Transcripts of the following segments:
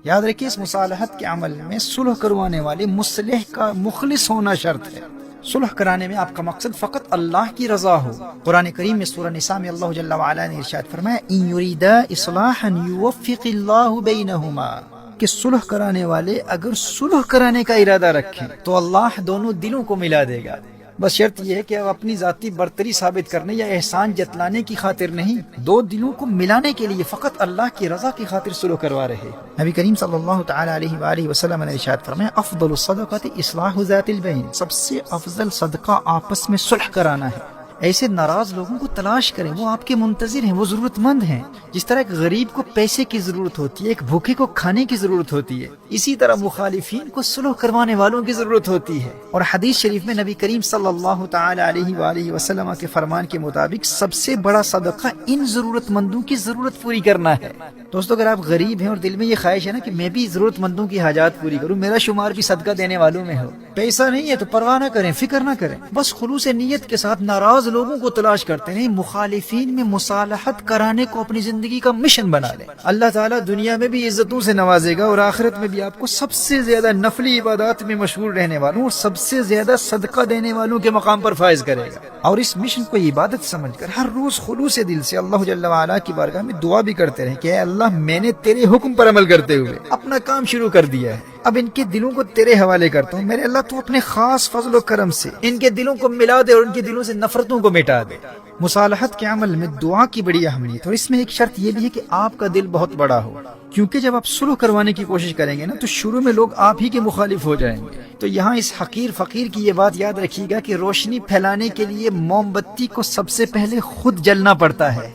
یاد رکھیے اس مصالحت کے عمل میں صلح کروانے والے مصلح کا مخلص ہونا شرط ہے۔ صلح کرانے میں آپ کا مقصد فقط اللہ کی رضا ہو۔ قرآن کریم میں سورہ نساء میں اللہ جل وعلا نے ارشاد فرمایا ان یریدا اصلاحا یوفق اللہ بینہما، کہ صلح کرانے والے اگر صلح کرانے کا ارادہ رکھیں تو اللہ دونوں دلوں کو ملا دے گا۔ بس شرط یہ ہے کہ اب اپنی ذاتی برتری ثابت کرنے یا احسان جتلانے کی خاطر نہیں، دو دلوں کو ملانے کے لیے فقط اللہ کی رضا کی خاطر صلح کروا رہے۔ نبی کریم صلی اللہ تعالی علیہ وآلہ وسلم نے ارشاد فرمایا افضل الصدقۃ اصلاح ذات البین، سب سے افضل صدقہ آپس میں صلح کرانا ہے۔ ایسے ناراض لوگوں کو تلاش کریں، وہ آپ کے منتظر ہیں، وہ ضرورت مند ہیں۔ جس طرح ایک غریب کو پیسے کی ضرورت ہوتی ہے، ایک بھوکے کو کھانے کی ضرورت ہوتی ہے، اسی طرح مخالفین کو صلح کروانے والوں کی ضرورت ہوتی ہے۔ اور حدیث شریف میں نبی کریم صلی اللہ تعالی علیہ وآلہ وسلم کے فرمان کے مطابق سب سے بڑا صدقہ ان ضرورت مندوں کی ضرورت پوری کرنا ہے۔ دوستو اگر آپ غریب ہیں اور دل میں یہ خواہش ہے نا کہ میں بھی ضرورت مندوں کی حاجات پوری کروں، میرا شمار بھی صدقہ دینے والوں میں ہو، پیسہ نہیں ہے تو پرواہ نہ کریں، فکر نہ کریں، بس خلوص نیت کے ساتھ ناراض لوگوں کو تلاش کرتے ہیں، مخالفین میں مصالحت کرانے کو اپنی زندگی کا مشن بنا لیں۔ اللہ تعالیٰ دنیا میں بھی عزتوں سے نوازے گا اور آخرت میں بھی آپ کو سب سے زیادہ نفلی عبادات میں مشغول رہنے والوں اور سب سے زیادہ صدقہ دینے والوں کے مقام پر فائز کرے گا۔ اور اس مشن کو عبادت سمجھ کر ہر روز خلوص دل سے اللہ جل وعلا کی بارگاہ میں دعا بھی کرتے رہیں کہ اے اللہ میں نے تیرے حکم پر عمل کرتے ہوئے اپنا کام شروع کر دیا ہے، اب ان کے دلوں کو تیرے حوالے کرتا ہوں، میرے اللہ تو اپنے خاص فضل و کرم سے ان کے دلوں کو ملا دے اور ان کے دلوں سے نفرتوں کو مٹا دے۔ مصالحت کے عمل میں دعا کی بڑی اہمیت، اور اس میں ایک شرط یہ بھی ہے کہ آپ کا دل بہت بڑا ہو، کیونکہ جب آپ صلح کروانے کی کوشش کریں گے نا تو شروع میں لوگ آپ ہی کے مخالف ہو جائیں گے۔ تو یہاں اس حقیر فقیر کی یہ بات یاد رکھیے گا کہ روشنی پھیلانے کے لیے موم بتی کو سب سے پہلے خود جلنا پڑتا ہے۔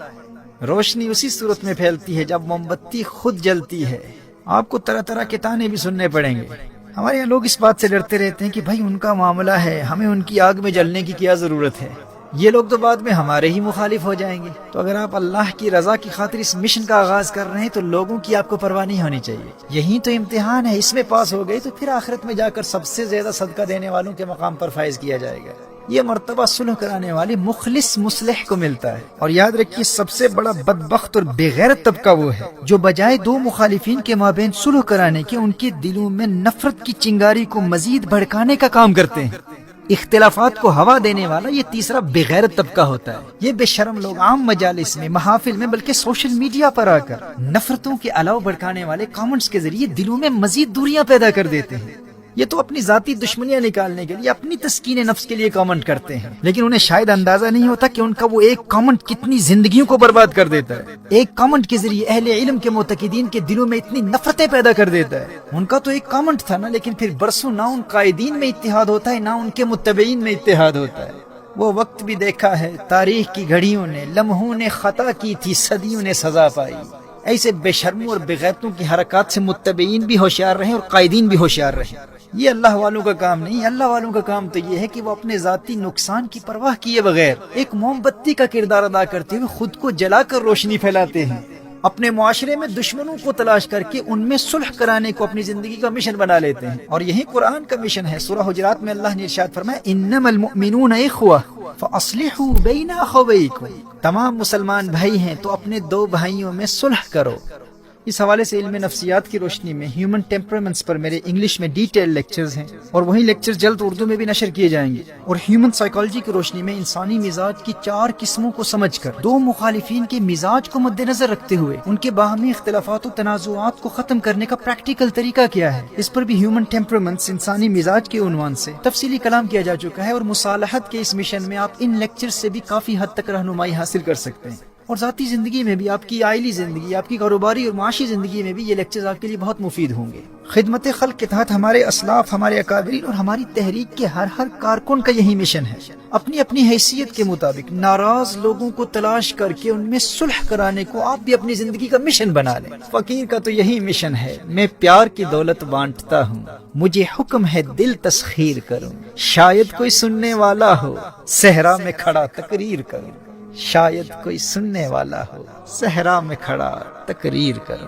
روشنی اسی صورت میں پھیلتی ہے جب موم بتی خود جلتی ہے۔ آپ کو طرح طرح کے طعنے بھی سننے پڑیں گے۔ ہمارے یہاں لوگ اس بات سے ڈرتے رہتے ہیں کہ بھائی ان کا معاملہ ہے، ہمیں ان کی آگ میں جلنے کی کیا ضرورت ہے، یہ لوگ تو بعد میں ہمارے ہی مخالف ہو جائیں گے۔ تو اگر آپ اللہ کی رضا کی خاطر اس مشن کا آغاز کر رہے ہیں تو لوگوں کی آپ کو پرواہ نہیں ہونی چاہیے، یہی تو امتحان ہے، اس میں پاس ہو گئے تو پھر آخرت میں جا کر سب سے زیادہ صدقہ دینے والوں کے مقام پر فائز کیا جائے گا۔ یہ مرتبہ صلح کرانے والے مخلص مصلح کو ملتا ہے۔ اور یاد رکھیے سب سے بڑا بدبخت اور بے غیرت طبقہ وہ ہے جو بجائے دو مخالفین کے مابین صلح کرانے کے ان کے دلوں میں نفرت کی چنگاری کو مزید بھڑکانے کا کام کرتے ہیں۔ اختلافات کو ہوا دینے والا یہ تیسرا بے غیرت طبقہ ہوتا ہے۔ یہ بے شرم لوگ عام مجالس میں، محافل میں، بلکہ سوشل میڈیا پر آ کر نفرتوں کے الاؤ بھڑکانے والے کامنٹس کے ذریعے دلوں میں مزید دوریاں پیدا کر دیتے ہیں۔ یہ تو اپنی ذاتی دشمنیاں نکالنے کے لیے، اپنی تسکین نفس کے لیے کامنٹ کرتے ہیں، لیکن انہیں شاید اندازہ نہیں ہوتا کہ ان کا وہ ایک کامنٹ کتنی زندگیوں کو برباد کر دیتا ہے۔ ایک کامنٹ کے ذریعے اہل علم کے معتقدین کے دلوں میں اتنی نفرتیں پیدا کر دیتا ہے۔ ان کا تو ایک کامنٹ تھا نا، لیکن پھر برسوں نہ ان قائدین میں اتحاد ہوتا ہے، نہ ان کے متبعین میں اتحاد ہوتا ہے۔ وہ وقت بھی دیکھا ہے، تاریخ کی گھڑیوں نے، لمحوں نے خطا کی تھی، صدیوں نے سزا پائی۔ ایسے بے شرموں اور بغیرتوں کی حرکات سے متبعین بھی ہوشیار رہیں اور قائدین بھی ہوشیار رہیں۔ یہ اللہ والوں کا کام نہیں، اللہ والوں کا کام تو یہ ہے کہ وہ اپنے ذاتی نقصان کی پرواہ کیے بغیر ایک موم بتی کا کردار ادا کرتے ہوئے خود کو جلا کر روشنی پھیلاتے ہیں، اپنے معاشرے میں دشمنوں کو تلاش کر کے ان میں صلح کرانے کو اپنی زندگی کا مشن بنا لیتے ہیں۔ اور یہی قرآن کا مشن ہے۔ سورہ حجرات میں اللہ نے ارشاد فرمایا انما المؤمنون اخوہ فاصلحوا بین اخویکم، تمام مسلمان بھائی ہیں تو اپنے دو بھائیوں میں صلح کرو۔ اس حوالے سے علم نفسیات کی روشنی میں ہیومن ٹیمپرامنٹس پر میرے انگلش میں ڈیٹیل لیکچرز ہیں، اور وہی لیکچرز جلد اردو میں بھی نشر کیے جائیں گے۔ اور ہیومن سائیکالوجی کی روشنی میں انسانی مزاج کی 4 قسموں کو سمجھ کر دو مخالفین کے مزاج کو مد نظر رکھتے ہوئے ان کے باہمی اختلافات و تنازعات کو ختم کرنے کا پریکٹیکل طریقہ کیا ہے، اس پر بھی ہیومن ٹیمپرامنٹس انسانی مزاج کے عنوان سے تفصیلی کلام کیا جا چکا ہے، اور مصالحت کے اس مشن میں آپ ان لیکچر سے بھی کافی حد تک رہنمائی حاصل کر سکتے ہیں۔ اور ذاتی زندگی میں بھی، آپ کی عائلی زندگی، آپ کی کاروباری اور معاشی زندگی میں بھی یہ لیکچرز آپ کے لیے بہت مفید ہوں گے۔ خدمت خلق کے تحت ہمارے اسلاف، ہمارے اکابرین اور ہماری تحریک کے ہر کارکن کا یہی مشن ہے، اپنی اپنی حیثیت کے مطابق ناراض لوگوں کو تلاش کر کے ان میں صلح کرانے کو آپ بھی اپنی زندگی کا مشن بنا لیں۔ فقیر کا تو یہی مشن ہے، میں پیار کی دولت بانٹتا ہوں، مجھے حکم ہے دل تسخیر کروں، شاید کوئی سننے والا ہو صحرا میں کھڑا تقریر کروں، شاید کوئی سننے والا ہو صحرا میں کھڑا تقریر کروں۔